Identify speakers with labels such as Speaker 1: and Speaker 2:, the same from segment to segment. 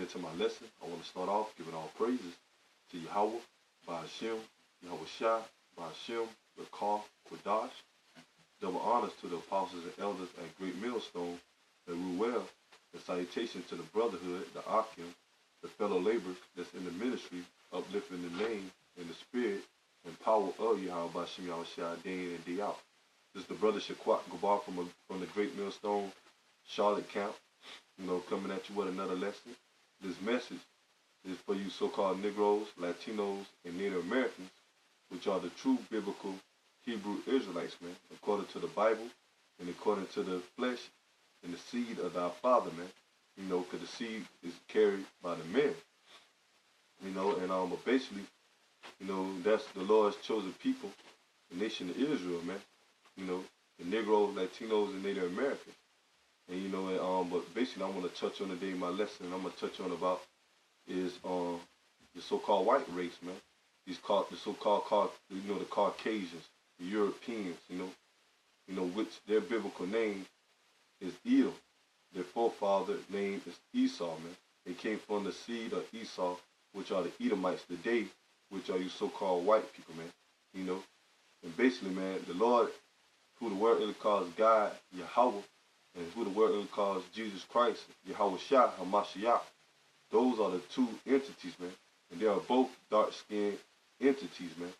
Speaker 1: into my lesson, I want to start off giving all praises to Yahweh, Ba'ashem, Yahweh Shai, Ba'ashem, Rakah, Quadash. Double honors to the apostles and elders at Great Millstone that rule well. And salutation to the brotherhood, the Akim, the fellow laborers that's in the ministry, uplifting the name and the spirit and power of Yahweh Ba'ashem, Yahweh Shai, day in and day out. This is the brother Shaquat Gabar from the Great Millstone, Charlotte camp, coming at you with another lesson. This message is for you so-called Negroes, Latinos, and Native Americans, which are the true biblical Hebrew Israelites, man, according to the Bible and according to the flesh and the seed of our father, man. Because the seed is carried by the men. But basically, that's the Lord's chosen people, the nation of Israel, man. The Negroes, Latinos, and Native Americans. But basically, I want to touch on today my lesson. I'm gonna touch on about is the so-called white race, man. The so-called the Caucasians, the Europeans, which their biblical name is Edom. Their forefather name is Esau, man. They came from the seed of Esau, which are the Edomites today, which are you so-called white people, man. And basically, man, the Lord, who the word really calls God, Yahweh, and who the word really calls Jesus Christ, Yahweh Shai, Hamashiach, those are the two entities, man. And they are both dark-skinned entities, man.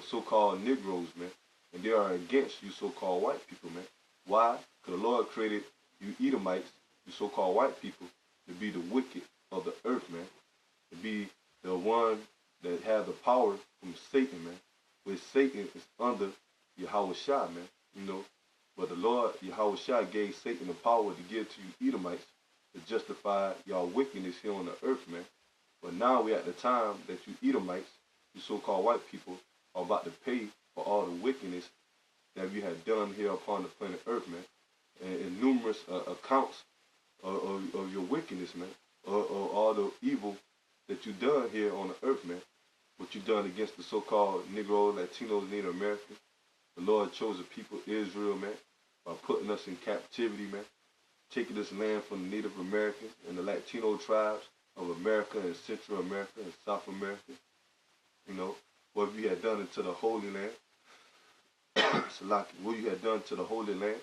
Speaker 1: So-called Negroes, man. And they are against you so-called white people, man. Why? Because the Lord created you Edomites, you so-called white people, to be the wicked of the earth, man. To be the one that have the power from Satan, man. Where Satan is under Yahweh Shai, man. But the Lord, Yahweh Shai, gave Satan the power to give to you Edomites to justify y'all wickedness here on the earth, man. But now we're at the time that you Edomites, you so-called white people, are about to pay for all the wickedness that we have done here upon the planet earth, man. And numerous accounts of your wickedness, man. Of all the evil that you've done here on the earth, man. What you've done against the so-called Negro, Latinos, Native Americans. The Lord chose the people, Israel, man, by putting us in captivity, man. Taking this land from the Native Americans and the Latino tribes of America and Central America and South America. What you had done into the Holy Land. What you had done to the Holy Land.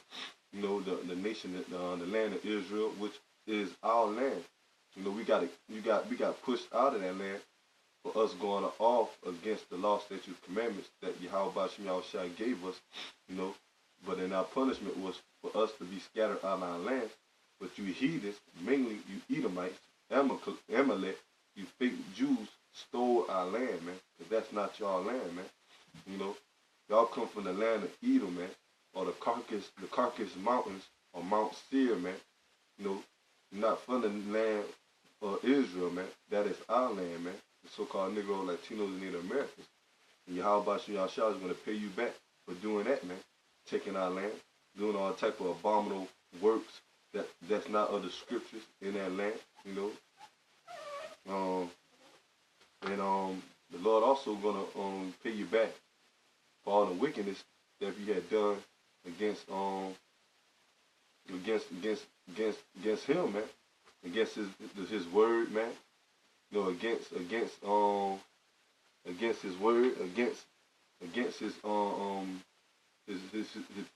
Speaker 1: The nation, the land of Israel, which is our land. We got pushed out of that land for us going off against the law, statutes, commandments that Yahweh Ba'ashem Yahweh Shai gave us, But then our punishment was for us to be scattered out of our land. But you heathens, mainly you Edomites, Amalek, you fake Jews, stole our land, man. Because that's not y'all land, man. Y'all come from the land of Edom, man. Or the Caucasus Mountains, or Mount Seir, man. You're not from the land of Israel, man. That is our land, man. The so-called Negro, Latinos, and Native Americans. And Yahweh Ba'ashem Yahweh Shai is going to pay you back for doing that, man. Taking our land, doing all type of abominable works that's not of the scriptures in that land, the Lord also going to pay you back for all the wickedness that you had done against him, man, against his word, man. Against his word, against his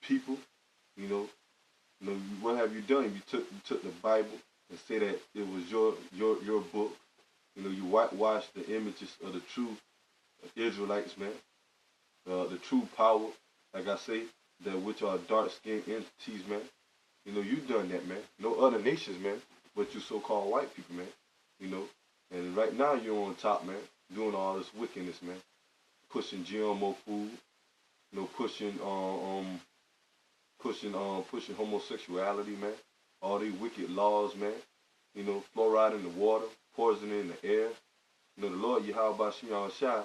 Speaker 1: people. What have you done? You took the Bible and said that it was your book. You whitewashed the images of the true Israelites, man. The true power, like I say, that which are dark-skinned entities, man. You done that, man. No other nations, man, but you so-called white people, man. And right now you're on top, man, doing all this wickedness, man. Pushing GMO food, pushing homosexuality, man. All these wicked laws, man. Fluoride in the water, poison in the air. The Lord Yahweh Ba'ashem Yahweh Shai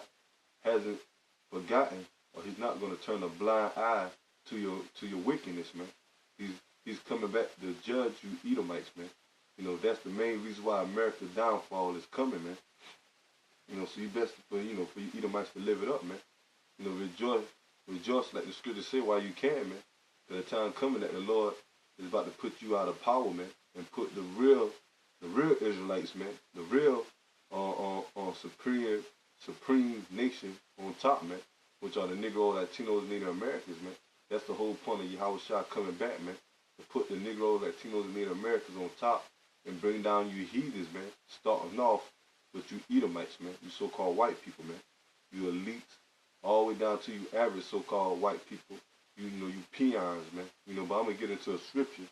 Speaker 1: hasn't forgotten, or he's not going to turn a blind eye to your wickedness, man. He's coming back to judge you Edomites, man. That's the main reason why America's downfall is coming, man. So you best for you Edomites to live it up, man. Rejoice like the scriptures say while you can, man. Because the time coming that the Lord is about to put you out of power, man, and put the real the real Israelites, man, the real supreme nation on top, man, which are the Negro Latinos, Native Americans, man. That's the whole point of Yahushua coming back, man, to put the Negro Latinos, and Native Americans on top and bring down you heathens, man, starting off with you Edomites, man, you so-called white people, man, you elites, all the way down to you average so-called white people, you know, you peons, man, you know, but I'm going to get into a scripture.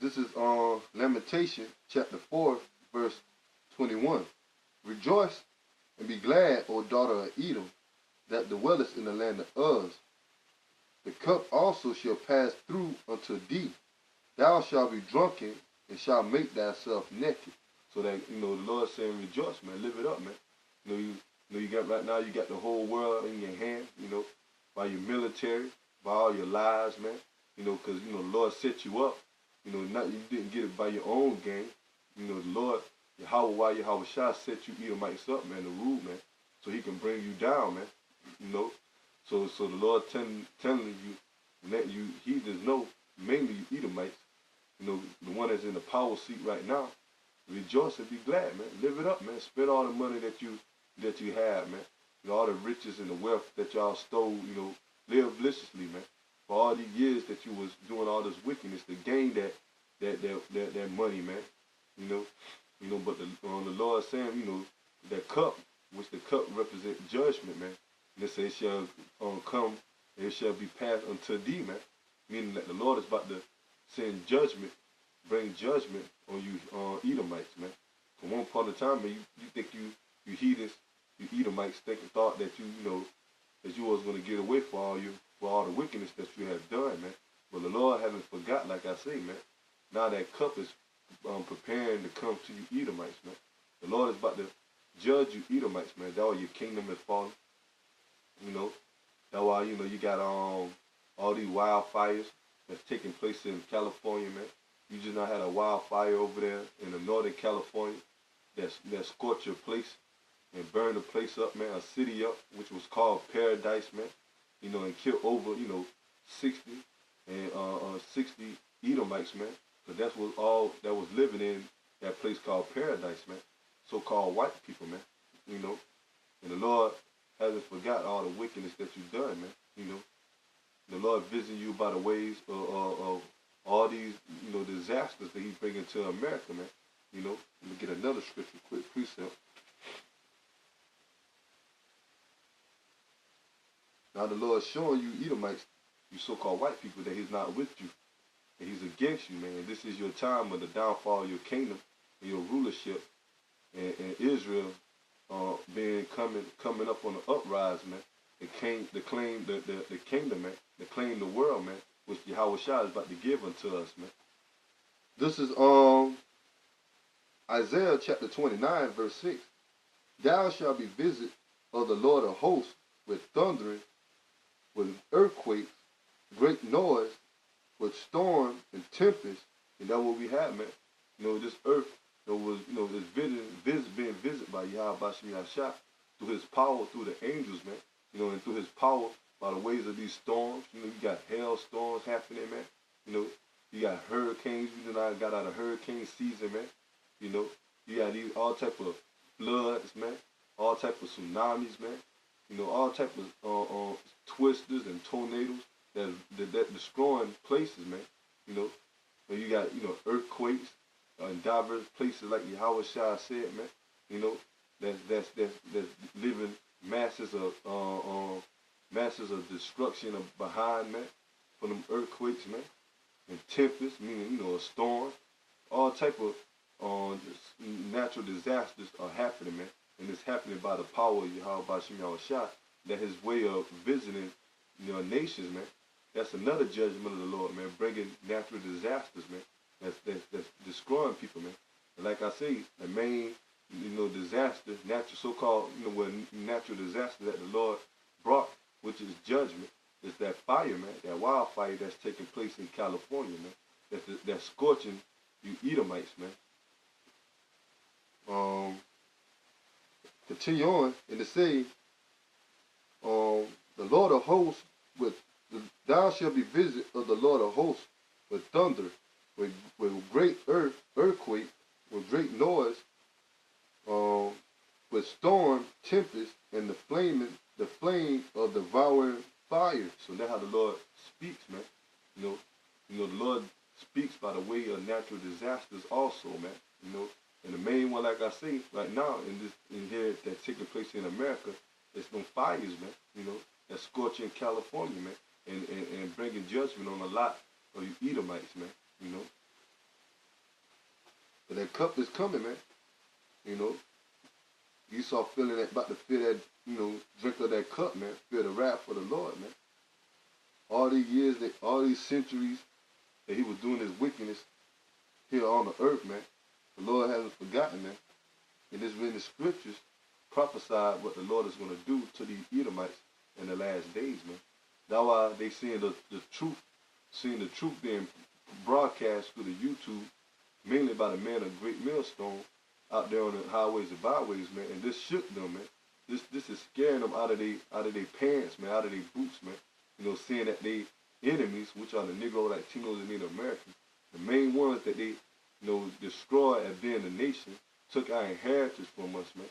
Speaker 1: This is Lamentation, chapter 4, verse 21. Rejoice and be glad, O daughter of Edom, that dwellest in the land of Uz. The cup also shall pass through unto thee. Thou shalt be drunken and shalt make thyself naked. So that, you know, the Lord saying rejoice, man, live it up, man. You know, you got right now, you got the whole world in your hand, you know, by your military, by all your lives, man. You know, because, you know, the Lord set you up. You know, not you didn't get it by your own game. You know, the Lord, Yahushua set you Edomites up, man, to rule, man, so he can bring you down, man. You know, so the Lord telling you, letting you heathens know, mainly you Edomites, you know, the one that's in the power seat right now, rejoice and be glad, man. Live it up, man. Spend all the money that you have, man. You know, all the riches and the wealth that y'all stole, you know, live blissfully, man. For all these years that you was doing all this wickedness to gain that money, man. You know, but the Lord saying, you know, that cup, which the cup represents judgment, man. And it says it shall come and it shall be passed unto thee, man. Meaning that the Lord is about to send judgment, bring judgment on you Edomites, man. For one part of the time, man, you think you heathens, you Edomites thought that you know, that you was going to get away for all the wickedness that you have done, man. But the Lord haven't forgot, like I say, man. Now that cup is preparing to come to you Edomites, man. The Lord is about to judge you Edomites, man. That's why your kingdom is falling. You know, that's why, you know, you got all these wildfires that's taking place in California, man. You just now had a wildfire over there in the northern California that scorched your place and burned the place up, man, a city up, which was called Paradise, man. You know, and killed over, you know, 60 Edomites, man. But that's what all that was living in that place called Paradise, man. So-called white people, man. You know, and the Lord hasn't forgot all the wickedness that you've done, man. You know, the Lord visiting you by the ways of all these, you know, disasters that He's bringing to America, man. You know, let me get another scripture, quick precept. Now the Lord showing you Edomites, you so-called white people, that He's not with you, and He's against you, man. And this is your time of the downfall of your kingdom and your rulership, and Israel coming up on the uprise, man. To claim the kingdom, man. To claim the world, man, which Yahushua is about to give unto us, man. This is Isaiah chapter 29, verse 6. Thou shalt be visited of the Lord of hosts with thundering, with earthquakes, great noise, with storm and tempest, and that's what we have, man. You know, this earth that was, you know, being visited by Yahweh Shah through His power, through the angels, man. You know, and through His power by the ways of these storms. You know, you got hailstorms happening, man. You know, you got hurricanes. We just got out of hurricane season, man. You know, you got these all type of floods, man. All type of tsunamis, man. You know, all type of twisters and tornadoes that destroying places, man. You know, and you got, you know, earthquakes in diverse places, like Yahushua said, man. You know, that's living masses of destruction behind, man, from them earthquakes, man, and tempests, meaning, you know, a storm. All type of natural disasters are happening, man. And it's happening by the power of Yahushua, that His way of visiting, you know, nations, man. That's another judgment of the Lord, man, bringing natural disasters, man. That's destroying people, man. And like I say, the main, you know, disaster, natural so-called, you know, natural disaster that the Lord brought, which is judgment, is that fire, man, that wildfire that's taking place in California, man. That's scorching you Edomites, man. Continue on, and to say, the Lord of hosts thou shalt be visited of the Lord of hosts with thunder with great earthquake, with great noise, with storm, tempest, and the flame of devouring fire. So that's how the Lord speaks, man. The Lord speaks by the way of natural disasters also, man. And the main one, like I say, right now in here that's taking place in America, it's them fires, man. That's scorching California, man, and bringing judgment on a lot of you Edomites, man. But that cup is coming, man. Esau feeling that, about to feel that, drink of that cup, man. Feel the wrath of the Lord, man. All these years, all these centuries that he was doing his wickedness here on the earth, man. The Lord hasn't forgotten, man. And it's in the scriptures prophesied what the Lord is going to do to these Edomites in the last days, man. That's why they seeing the truth being broadcast through the YouTube, mainly by the man of Great Millstone out there on the highways and byways, man. And this shook them, man. This is scaring them out of their pants, man, out of their boots, man. Seeing that they enemies, which are the Negro, Latinos, and Native Americans, the main ones that they, destroyed as being the nation, took our inheritance from us, man.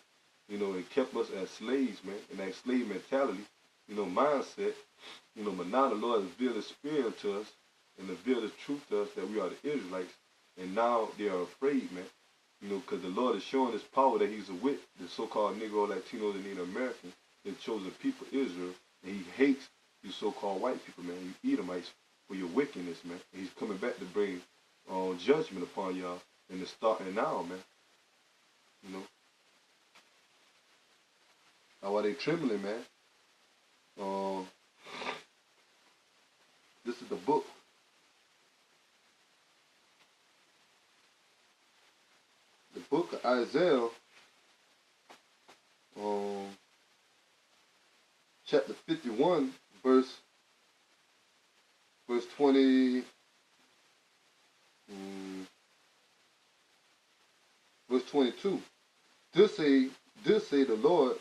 Speaker 1: And kept us as slaves, man, and that slave mentality, mindset. But now the Lord has revealed His spirit to us and revealed His truth to us that we are the Israelites, and now they are afraid, man. Because the Lord is showing His power that He's with the so-called Negro, Latinos, and Native Americans, the chosen people, Israel, and He hates you so-called white people, man, you Edomites, for your wickedness, man. And He's coming back to bring judgment upon y'all, and it's starting now, man. Now while they trembling, man, this is the book. The book of Isaiah, chapter 51, verse 20, verse 22. This say the Lord,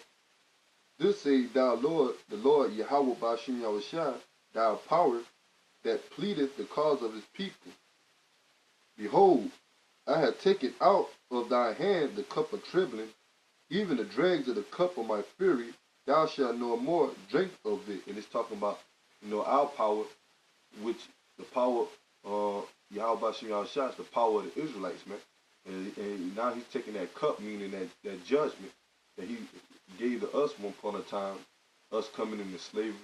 Speaker 1: this say thou Lord, the Lord Yahweh Bashim Yahushua, thou power that pleadeth the cause of his people. Behold, I have taken out of thy hand the cup of trembling, even the dregs of the cup of my fury. Thou shalt no more drink of it. And it's talking about, our power, which the power Yahweh Bashim Yahushua is the power of the Israelites, man. And now He's taking that cup, meaning that judgment that He gave to us one upon a time, us coming into slavery,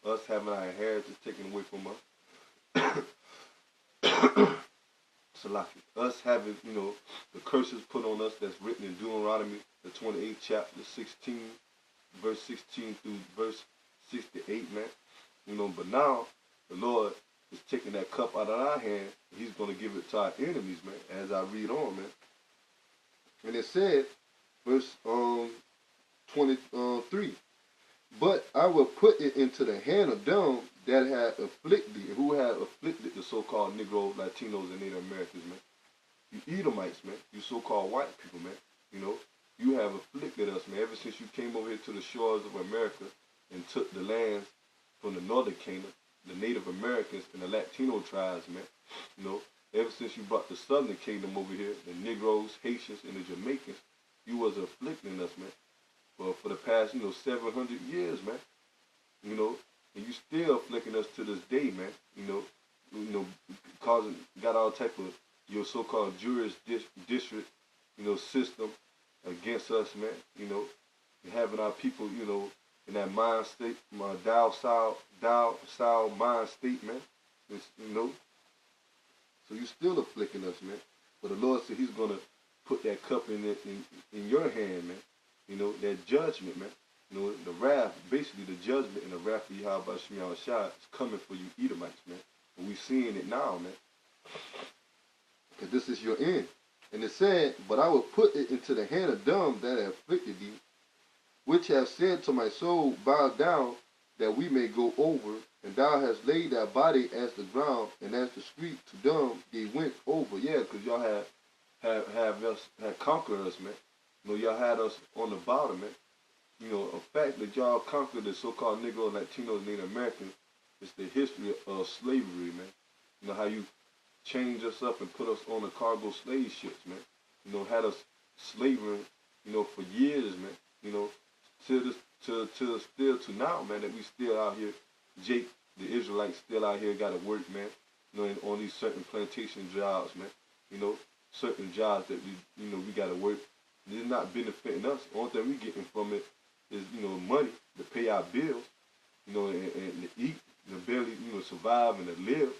Speaker 1: us having our inheritance taken away from us. Salaki. Us having, the curses put on us that's written in Deuteronomy, the 28th chapter, 16, verse 16 through verse 68, man. But now the Lord is taking that cup out of our hand, and He's going to give it to our enemies, man, as I read on, man. And it said, verse 23, but I will put it into the hand of them that had afflicted, who had afflicted the so-called Negro, Latinos, and Native Americans, man. You Edomites, man. You so-called white people, man. You have afflicted us, man, ever since you came over here to the shores of America and took the lands from the northern kingdom, the Native Americans and the Latino tribes, man. Ever since you brought the southern kingdom over here, the Negroes, Haitians, and the Jamaicans, you was afflicting us, man. Well, for the past, 700 years, man. And you still afflicting us to this day, man. Got all type of your so-called district, system against us, man. Having our people, in that mind state, my Dow mind state, man. It's, So you still afflicting us, man. But the Lord said He's gonna put that cup in your hand, man. That judgment, man. The wrath, basically the judgment and the wrath of Yahweh Bashim Yahushua is coming for you Edomites, man. And we seeing it now, man. Because this is your end. And it said, but I will put it into the hand of them that have afflicted thee, which have said to my soul, bow down, that we may go over. And thou hast laid thy body as the ground, and as the street to them they went over. Yeah, because y'all had conquered us, man. Y'all had us on the bottom, man. A fact that y'all conquered the so-called Negro, Latinos, Native Americans is the history of slavery, man. How you changed us up and put us on the cargo slave ships, man. You know, had us slaving, you know, for years, man. You know, still to now, man, that we still out here. Jake, the Israelites, still out here got to work, man. You know, on these certain plantation jobs, man. You know, certain jobs that we got to work. It's not benefiting us. The only thing we getting from it is, you know, money to pay our bills, you know, and to eat, and to barely, you know, survive and to live.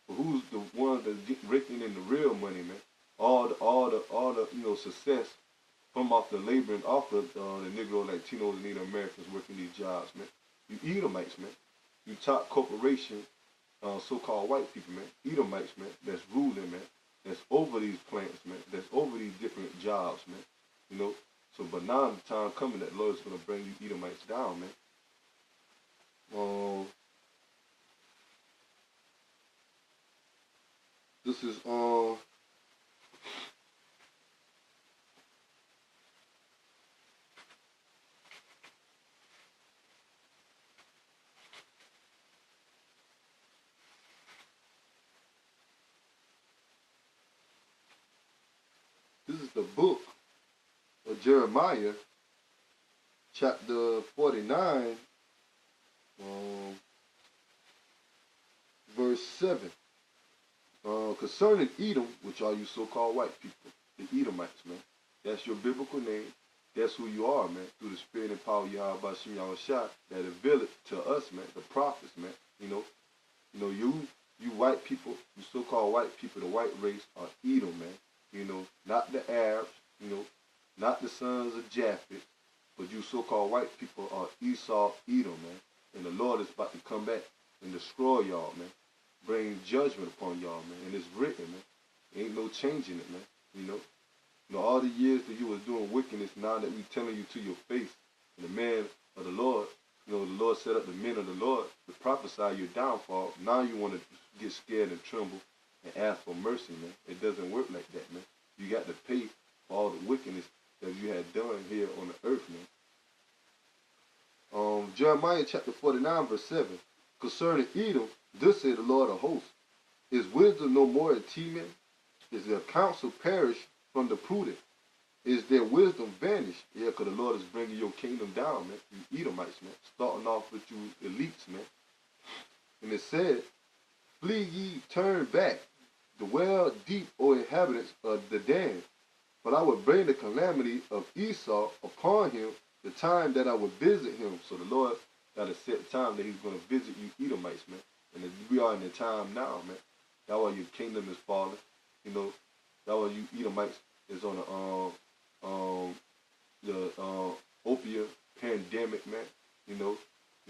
Speaker 1: But who's the one that's raking in the real money, man? All the you know, success from off the laboring off of the Negro, Latinos, and Native Americans working these jobs, man. You Edomites, man. You top corporation, so-called white people, man. Edomites, man. That's ruling, man. That's over these plants, man. That's over these different jobs, man. You know. So, but now the time coming that the Lord is going to bring you Edomites down, man. This is the book of Jeremiah, chapter 49, verse 7. Concerning Edom, which are you so-called white people, the Edomites, man. That's your biblical name. That's who you are, man. Through the spirit and power of Yahweh Bashim Yahushua, that revealed it to us, man, the prophets, man. You know, you white people, you so-called white people, the white race are Edom, man. You know, not the Arabs, you know, not the sons of Japheth, but you so-called white people are Esau, Edom, man. And the Lord is about to come back and destroy y'all, man. Bring judgment upon y'all, man. And it's written, man. Ain't no changing it, man. You know, all the years that you was doing wickedness, now that we telling you to your face, and the man of the Lord, you know, the Lord set up the men of the Lord to prophesy your downfall. Now you want to get scared and tremble and ask for mercy, man. It doesn't work like that, man. You got to pay for all the wickedness that you had done here on the earth, man. Jeremiah chapter 49, verse 7. Concerning Edom, thus said the Lord of hosts, is wisdom no more at Teman? Is their counsel perished from the prudent? Is their wisdom vanished? Yeah, because the Lord is bringing your kingdom down, man. You Edomites, man. Starting off with you elites, man. And it said, flee ye, turn back, dwell deep, O inhabitants of the Dan. But I will bring the calamity of Esau upon him, the time that I will visit him. So the Lord got a set time that he's going to visit you Edomites, man. And we are in the time now, man. That's why your kingdom is falling. You know, that's why you Edomites is on the opium pandemic, man. You know,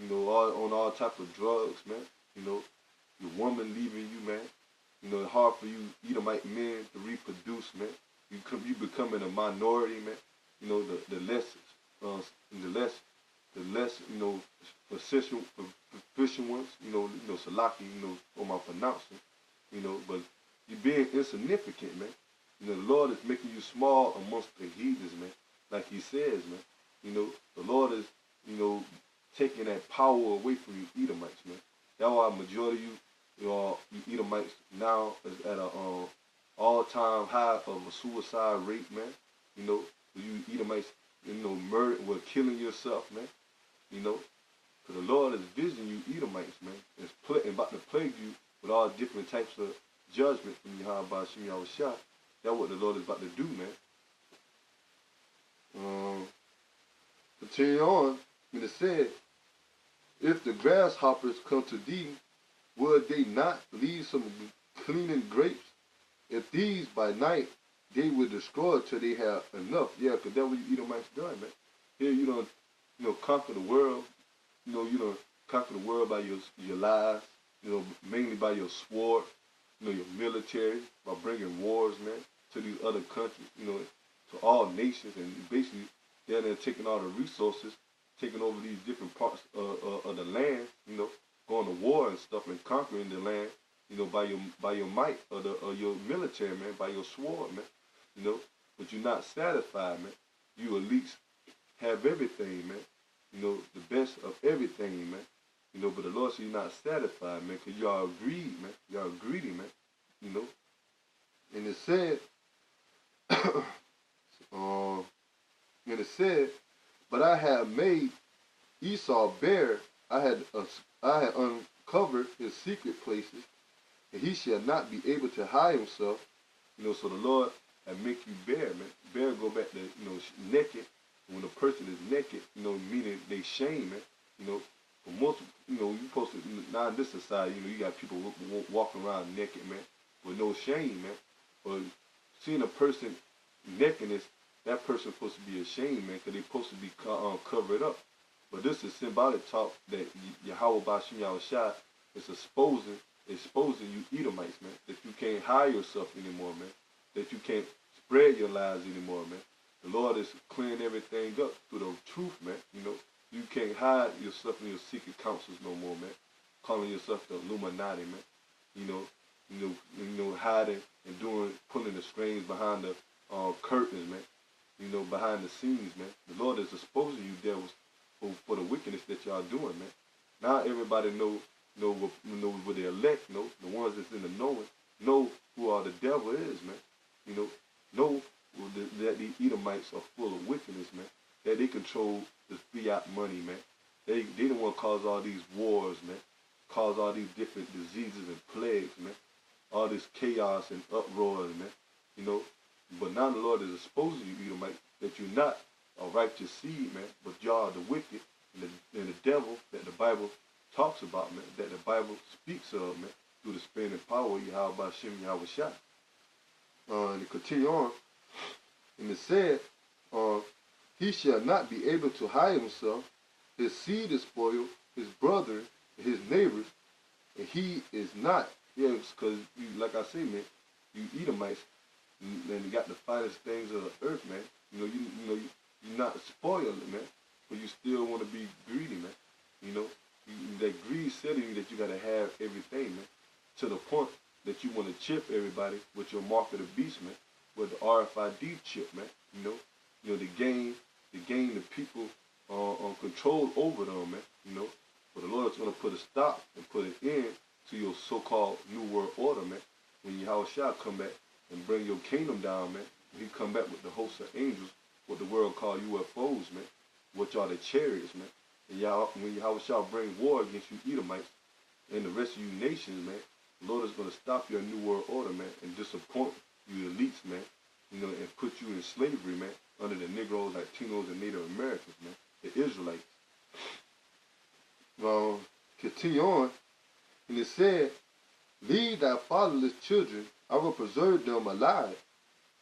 Speaker 1: on all type of drugs, man. You know, your woman leaving you, man. You know, it's hard for you Edomite men to reproduce, man. You becoming a minority, man. You know, the less, you know, proficient ones, you know, Salaki, you know, for my pronouncing, you know, but you're being insignificant, man. You know, the Lord is making you small amongst the heathens, man. Like he says, man. You know, the Lord is, you know, taking that power away from you Edomites, man. That's why a majority of you Edomites now is at a all-time high of a suicide rate, man. You know, you Edomites, you know, murder, killing yourself, man. You know, because the Lord is visiting you Edomites, man. It's about to plague you with all different types of judgment from Yahweh Bashim Yahushua. That's what the Lord is about to do, man. Continue on, and it said, if the grasshoppers come to thee, would they not leave some cleaning grapes? If these by night they will destroy till they have enough. Yeah, because that's what you Edomites done, man. Here you don't, you know, conquer the world. You know, you don't conquer the world by your lies. You know, mainly by your sword. You know, your military, by bringing wars, man, to these other countries. You know, to all nations, and basically they're there taking all the resources, taking over these different parts of the land. You know, going to war and stuff and conquering the land. You know, by your might or your military, man, by your sword, man. You know, but you're not satisfied, man. You elites have everything, man. You know, the best of everything, man. You know, but the Lord said you're not satisfied, man, because you are greedy, man. You are greedy, man. You know, And it said, but I have made Esau bare. I had uncovered his secret places, and he shall not be able to hide himself. So the Lord will make you bare, man. Bare go back to, naked. When a person is naked, meaning they shame, man. For most, you supposed to, now in this society, you got people walking around naked, man, with no shame, man. But seeing a person nakedness, that person's supposed to be ashamed, man, because they're supposed to be covered up. But this is symbolic talk that Yahweh Bashim Yahushua is exposing you Edomites, man, that you can't hide yourself anymore, man, that you can't spread your lies anymore, man. The Lord is clearing everything up through the truth, man. You can't hide yourself in your secret councils no more, man. Calling yourself the Illuminati, man. Hiding and pulling the strings behind the curtains, man. Behind the scenes, man. The Lord is exposing you devils for the wickedness that y'all doing, man. Now everybody know what the elect know, the ones that's in the knowing, know who all the devil is, man. Know that the Edomites are full of wickedness, man. That they control the fiat money, man. They don't want to cause all these wars, man. Cause all these different diseases and plagues, man. All this chaos and uproar, man. But now the Lord is exposing you, Edomites, that you're not a righteous seed, man, but y'all are the wicked and the devil that the Bible talks about, man, that the Bible speaks of, man, through the spirit and power of Yahweh Bashim Yahushua. And to continue on, and it said, he shall not be able to hide himself. His seed is spoiled, his brother, his neighbors, and he is not. Yeah, because, like I say, man, you Edomites, and you got the finest things of the earth, man. You're not spoiled, man, but you still want to be greedy, man. That greed said to you that you got to have everything, man, to the point that you want to chip everybody with your mark of the beast, man, with the RFID chip, man. To gain the people on control over them, man. But the Lord's going to put a stop and put an end to your so-called New World Order, man. When Yahushua come back and bring your kingdom down, man. When he come back with the host of angels, what the world call UFOs, man. Which are the chariots, man. And when Yahushua bring war against you Edomites and the rest of you nations, man, the Lord is going to stop your New World Order, man, and disappoint you elites, man. And put you in slavery, man, under the Negroes, Latinos, and Native Americans, man. The Israelites. Continue on. And it said, lead thy fatherless children, I will preserve them alive,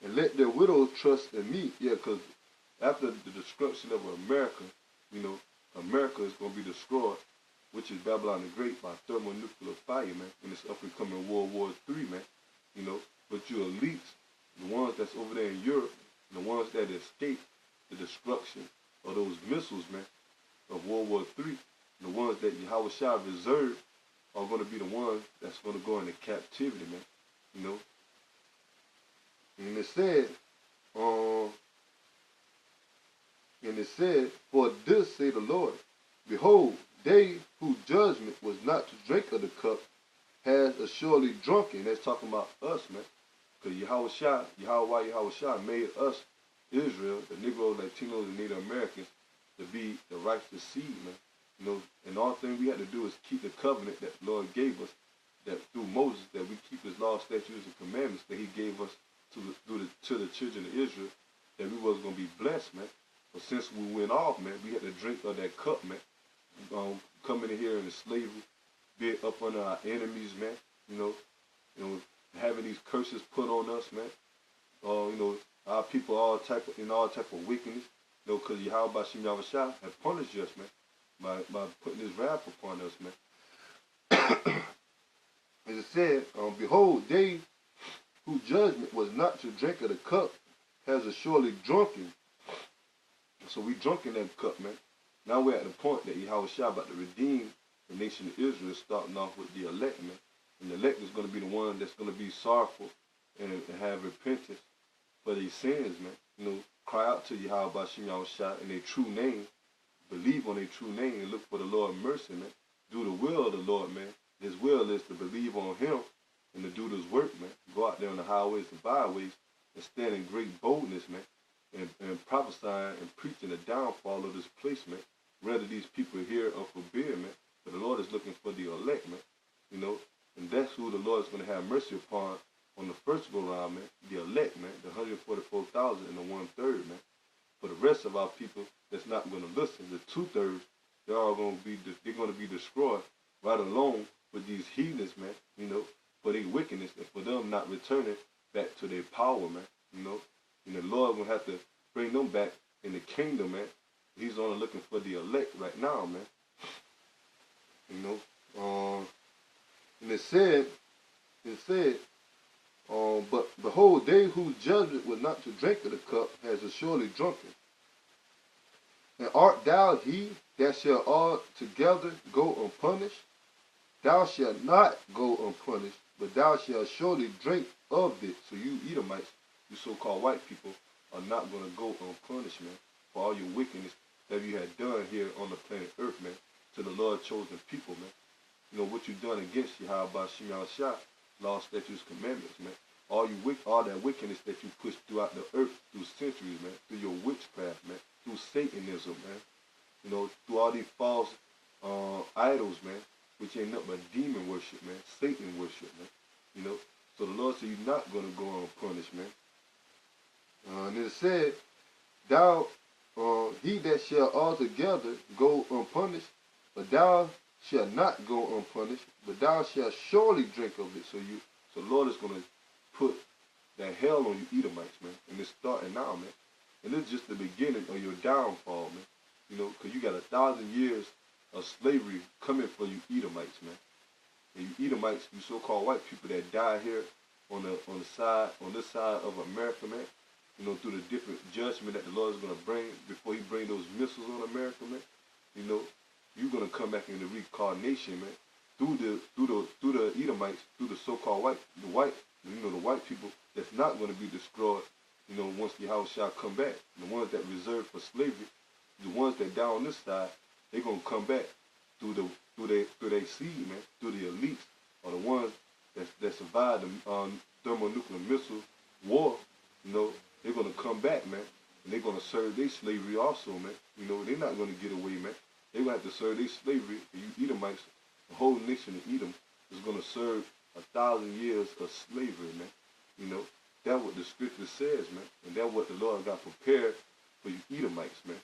Speaker 1: and let their widows trust in me. Yeah, because after the destruction of America, America is going to be destroyed, which is Babylon the Great, by thermonuclear fire, man, in this up-and-coming World War III, man. But your elites, the ones that's over there in Europe, the ones that escaped the destruction of those missiles, man, of World War III, the ones that Yahushua reserved are going to be the ones that's going to go into captivity, man. And it said, for this say the Lord, behold, they whose judgment was not to drink of the cup has assuredly drunken. That's talking about us, man. Because Yahushua made us, Israel, the Negroes, Latinos, and Native Americans, to be the righteous seed, man. And all thing we had to do is keep the covenant that the Lord gave us, that through Moses, that we keep his law, statutes, and commandments that he gave us to the children of Israel, that we was going to be blessed, man. But since we went off, man, we had to drink of that cup, man. Coming in here in the slavery, be up under our enemies, man. Having these curses put on us, man. Our people all type of wickedness. Because Yahweh Bashim Yahushua had punished us, man, by putting his wrath upon us, man. As it said, behold, they whose judgment was not to drink of the cup has assuredly drunken. So we drunk in that cup, man. Now we're at the point that Yahushua about to redeem the nation of Israel, starting off with the elect, man. And the elect is going to be the one that's going to be sorrowful and have repentance for their sins, man. Cry out to Yahweh Bashim Yahushua in their true name, believe on their true name, and look for the Lord's mercy, man. Do the will of the Lord, man. His will is to believe on him and to do this work, man. Go out there on the highways and byways and stand in great boldness, man, and prophesying and preaching the downfall of this place, man. Whether these people here or forbid, man. But the Lord is looking for the elect, man. You know, and that's who the Lord is going to have mercy upon on the first go-round, man. The elect, man. The 144,000 and the 1/3, man. For the rest of our people that's not going to listen, the 2/3, they're all going to be destroyed right along with these heathens, man. You know, for their wickedness and for them not returning back to their power, man. You know, and the Lord will have to bring them back in the kingdom, man. He's only looking for the elect right now, man. You know, and it said, but behold, they whose judgment was not to drink of the cup has surely drunken. And art thou he that shall altogether go unpunished? Thou shalt not go unpunished, but thou shalt surely drink of it. So you Edomites, you so-called white people, are not going to go unpunished, man, for all your wickedness that you had done here on the planet Earth, man, to the Lord chosen people, man. You know, what you done against Yahweh Shem Shah, law, statutes, commandments, man. All that wickedness that you pushed throughout the earth through centuries, man, through your witchcraft, man, through Satanism, man. You know, through all these false idols, man, which ain't nothing but demon worship, man, Satan worship, man. You know, so the Lord said you're not going to go unpunished, man. And it said, he that shall altogether go unpunished, but thou shalt not go unpunished, but thou shalt surely drink of it. So the Lord is going to put that hell on you Edomites, man. And it's starting now, man. And this is just the beginning of your downfall, man. You know, because you got 1,000 years of slavery coming for you Edomites, man. And you Edomites, you so-called white people that die here on this side of America, man. You know, through the different judgment that the Lord is going to bring before he bring those missiles on America, man. You know, you're going to come back in the reincarnation, man. Through the Edomites, through the so-called the white people that's not going to be destroyed, you know, once the house shall come back. The ones that reserved for slavery, the ones that die on this side, they're going to come back through their seed, man, through the elites, or the ones that survived the thermonuclear missile war. You know, they're going to come back, man, and they're going to serve their slavery also, man. You know, they're not going to get away, man. They're going to have to serve their slavery. And you Edomites, the whole nation of Edom is going to serve 1,000 years of slavery, man. You know, that's what the scripture says, man. And that's what the Lord got prepared for you Edomites, man.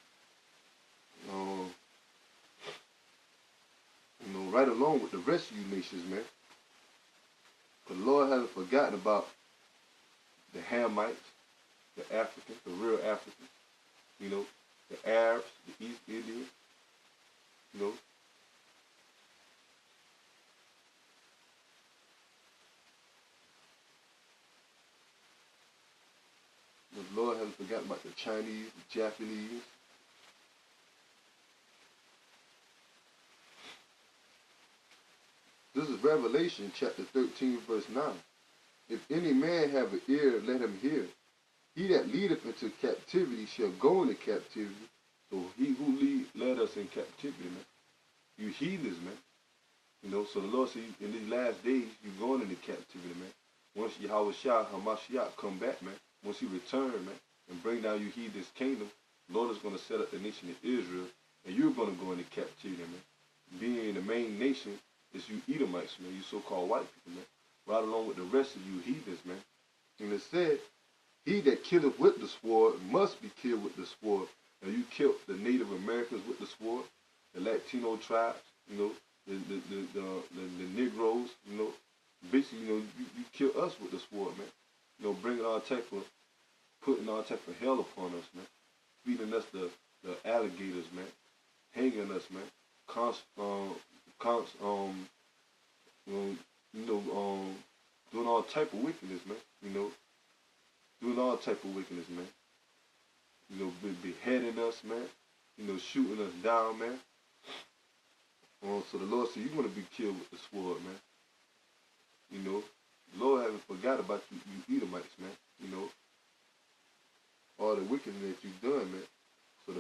Speaker 1: You know, right along with the rest of you nations, man. But the Lord hasn't forgotten about the Hamites, the Africans, the real Africans, you know, the Arabs, the East Indians, you know. The Lord hasn't forgotten about the Chinese, the Japanese. This is Revelation chapter 13, verse 9. If any man have an ear, let him hear. He that leadeth into captivity shall go into captivity. So he who led us in captivity, man. You heathens, man. You know, so the Lord said in these last days, you're going into captivity, man. Once Yahweh Shah HaMashiach come back, man. Once he return, man, and bring down you heathens kingdom, the Lord is going to set up the nation of Israel, and you're going to go into captivity, man. Being the main nation is you Edomites, man. You so-called white people, man. Right along with the rest of you heathens, man. And it said, he that killeth with the sword must be killed with the sword. Now you killed the Native Americans with the sword, the Latino tribes, you know, the Negroes, you know. Basically, you know, you kill us with the sword, man. You know, putting all type of hell upon us, man. Feeding us the alligators, man. Hanging us, man. Doing all type of wickedness, man. You know, doing all type of wickedness, man. You know, beheading us, man. You know, shooting us down, man. So the Lord said, you're going to be killed with the sword, man. You know, the Lord hasn't forgot about you Edomites, man. You know, all the wickedness that you've done, man. So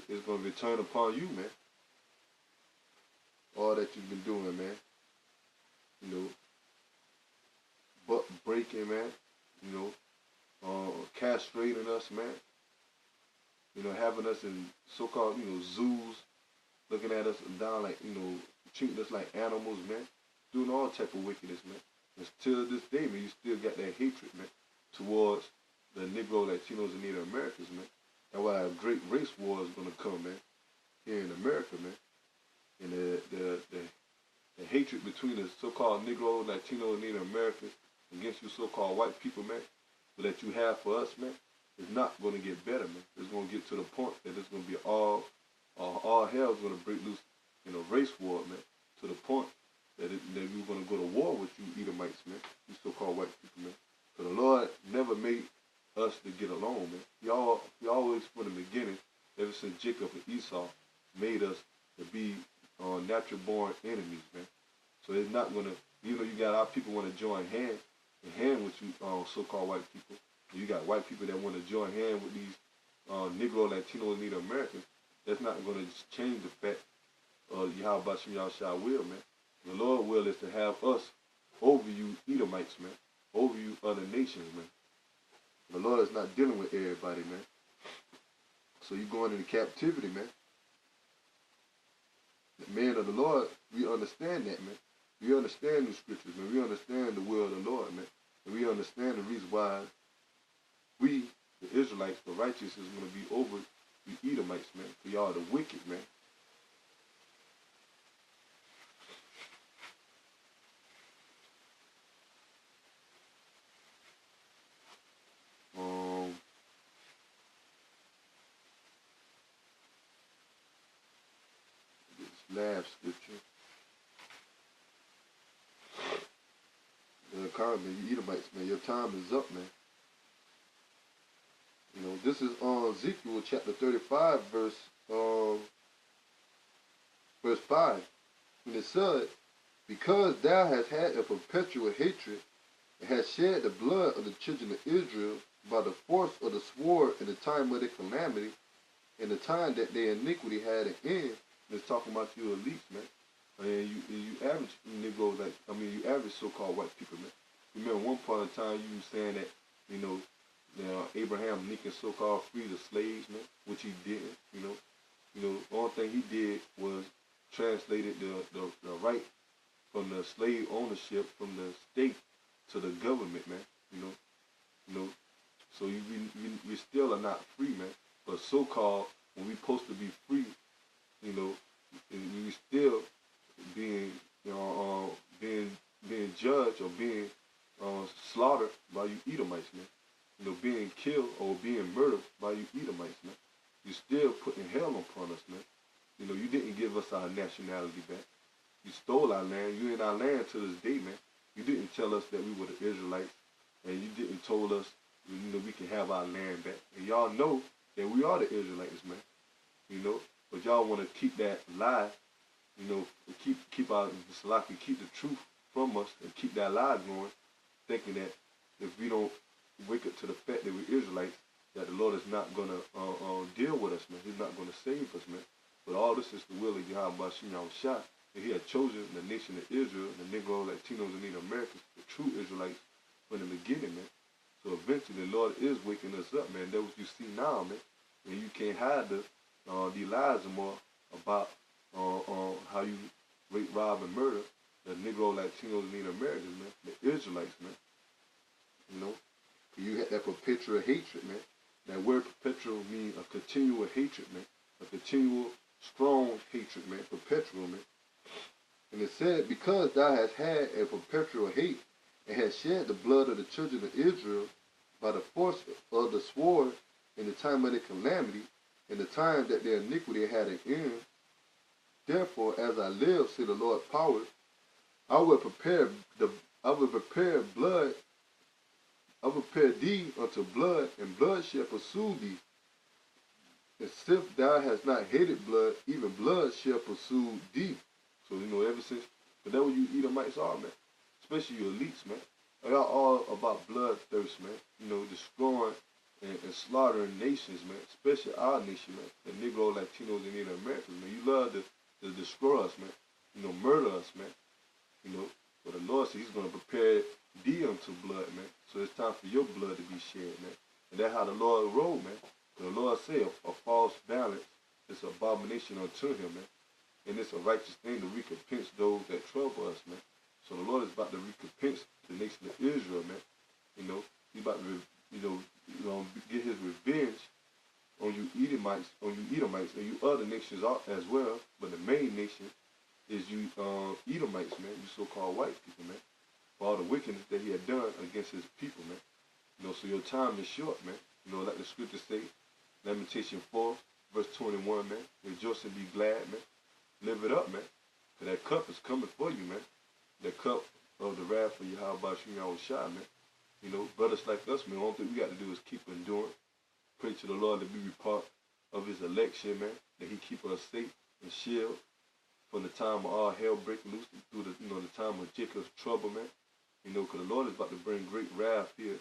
Speaker 1: it's going to return upon you, man. All that you've been doing, man. You know, breaking, man. You know, castrating us, man. You know, having us in so-called, you know, zoos, looking at us down like, you know, treating us like animals, man. Doing all type of wickedness, man. And till this day, man, you still got that hatred, man, towards the Negro, Latinos, and Native Americans, man. That's why a great race war is going to come, man, here in America, man. And the hatred between the so-called Negro, Latino, and Native Americans against you so-called white people, man, that you have for us, man, is not going to get better, man. It's going to get to the point that it's going to be all hell is going to break loose in a race war, man, to the point that we're going to go to war with you Edomites, man, you so-called white people, man. So the Lord never made us to get along, man. He always, from the beginning, ever since Jacob and Esau, made us to be natural-born enemies, man. So it's not going to, you know, you got our people want to join hand with you so-called white people. You got white people that want to join hand with these Negro, Latino, and Native Americans. That's not going to change the fact of Yahweh Shem Yahushua will, man. The Lord will is to have us over you Edomites, man. Over you other nations, man. The Lord is not dealing with everybody, man. So you're going into captivity, man. The man of the Lord, we understand that, man. We understand the scriptures, man. We understand the will of the Lord, man. And we understand the reason why we, the Israelites, the righteous, is going to be over you Edomites, man. For y'all the wicked, man. This last scripture. You Edomites, man, your time is up, man. You know, this is Ezekiel chapter 35, verse 5. When it said, because thou hast had a perpetual hatred, and hast shed the blood of the children of Israel by the force of the sword in the time of their calamity, in the time that their iniquity had an end. And it's talking about you elites, man. And you average Negroes, you average so-called white people, man. Remember one part of time you were saying that, you know, Abraham Lincoln so-called freed the slaves, man, which he didn't, you know. The only thing he did was translated the right from the slave ownership from the state to the government, man, you know. So we still are not free, man. But so-called, when we supposed to be free, you know, and we still being, being judged or being slaughtered by you Edomites, man. You know, being killed or being murdered by you Edomites, man. You still putting hell upon us, man. You know, you didn't give us our nationality back. You stole our land. You in our land to this day, man. You didn't tell us that we were the Israelites, and you didn't told us, you know, we can have our land back. And y'all know that we are the Israelites, man. You know, but y'all want to keep that lie, you know, keep the truth from us and keep that lie going, thinking that if we don't wake up to the fact that we're Israelites, that the Lord is not going to deal with us, man. He's not going to save us, man. But all this is the will of Yahweh Shem Yahushua. And he had chosen the nation of Israel, the Negro, Latinos, and Native Americans, the true Israelites, from the beginning, man. So eventually the Lord is waking us up, man. That's what you see now, man. And you can't hide the lies more about how you rape, rob, and murder the Negro, Latinos, and Native Americans, man. The Israelites, man. You know? You had that perpetual hatred, man. That word perpetual means a continual hatred, man. A continual, strong hatred, man. Perpetual, man. And it said, because thou hast had a perpetual hate, and hast shed the blood of the children of Israel by the force of the sword in the time of their calamity, in the time that their iniquity had an end, therefore, as I live, say the Lord power, I will prepare thee unto blood, and blood shall pursue thee. And if thou hast not hated blood, even blood shall pursue thee. So, you know, ever since, but that's what you Edomites are, man. Especially you elites, man. Y'all all about bloodthirst, man. You know, destroying and slaughtering nations, man. Especially our nation, man. The Negro, Latinos, and Native Americans, man. You love to destroy us, man. You know, murder us, man. You know, but the Lord said he's going to prepare thee unto blood, man. So it's time for your blood to be shed, man. And that's how the Lord roll, man. The Lord said a false balance is abomination unto him, man. And it's a righteous thing to recompense those that trouble us, man. So the Lord is about to recompense the nation of Israel, man. You know, he's about to, get his revenge on you Edomites, and you other nations as well. But the main nation is you Edomites, man. You so-called white people, man. For all the wickedness that he had done against his people, man. You know, so your time is short, man. You know, like the scriptures say, Lamentation 4, verse 21, man. Rejoice and be glad, man. Live it up, man. For that cup is coming for you, man. That cup of the wrath for Yahweh Shai, man. You know, brothers like us, man, all thing we got to do is keep enduring. Pray to the Lord that we be part of his election, man. That he keep us safe and shield from the time of all hell breaking loose through the time of Jacob's trouble, man. You know, because the Lord is about to bring great wrath here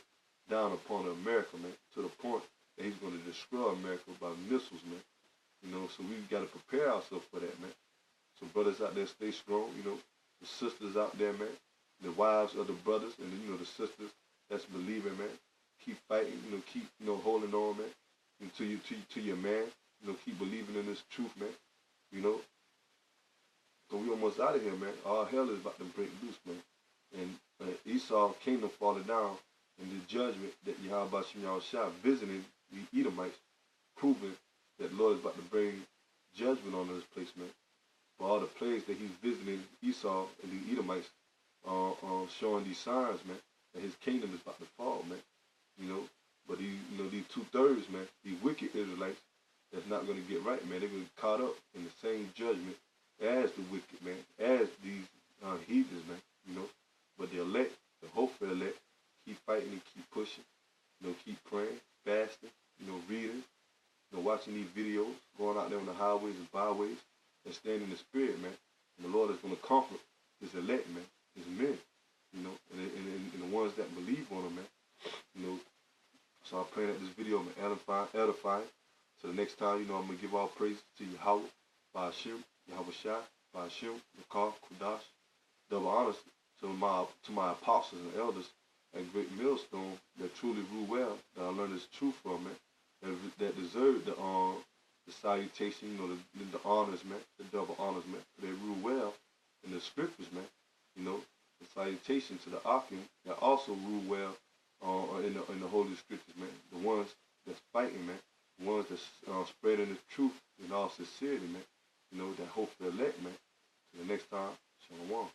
Speaker 1: down upon America, man, to the point that he's going to destroy America by missiles, man. You know, so we got to prepare ourselves for that, man. So brothers out there, stay strong, you know. The sisters out there, man. The wives of the brothers and, the sisters that's believing, man. Keep fighting, keep, holding on, man. And to your man, keep believing in this truth, man. You know. So we almost out of here, man. All hell is about to break loose, man. And Esau kingdom falling down in the judgment that Yahweh Shai visiting the Edomites, proving that the Lord is about to bring judgment on this place, man. For all the plagues that he's visiting Esau and the Edomites, showing these signs, man, that his kingdom is about to fall, man. You know, but these 2/3, man, these wicked Israelites that's not going to get right, man. They're going to get caught up in the same judgment as the wicked, man, as these heathens, man. You know, but the elect, the hopeful elect, keep fighting and keep pushing. Keep praying, fasting, reading, watching these videos, going out there on the highways and byways, and standing in the spirit, man. And the Lord is going to comfort his elect, man, his men, and the ones that believe on him, man. So I'm praying that this video will edify. So the next time, I'm going to give all praise to Yahweh, Ba'ashim, Yahweh Shai, Ba'ashim, Makar, Kudash. Double honors to my apostles and elders at Great Millstone that truly rule well, that I learned this truth from, man, that deserve the salutation, the honors, man, the double honors, man. They rule well in the scriptures, man. The salutation to the Akim that also rule well in the holy scriptures, man. The ones that's fighting, man. The ones that's spreading the truth in all sincerity, man. That hope for the elect, man. Till the next time, Shalom.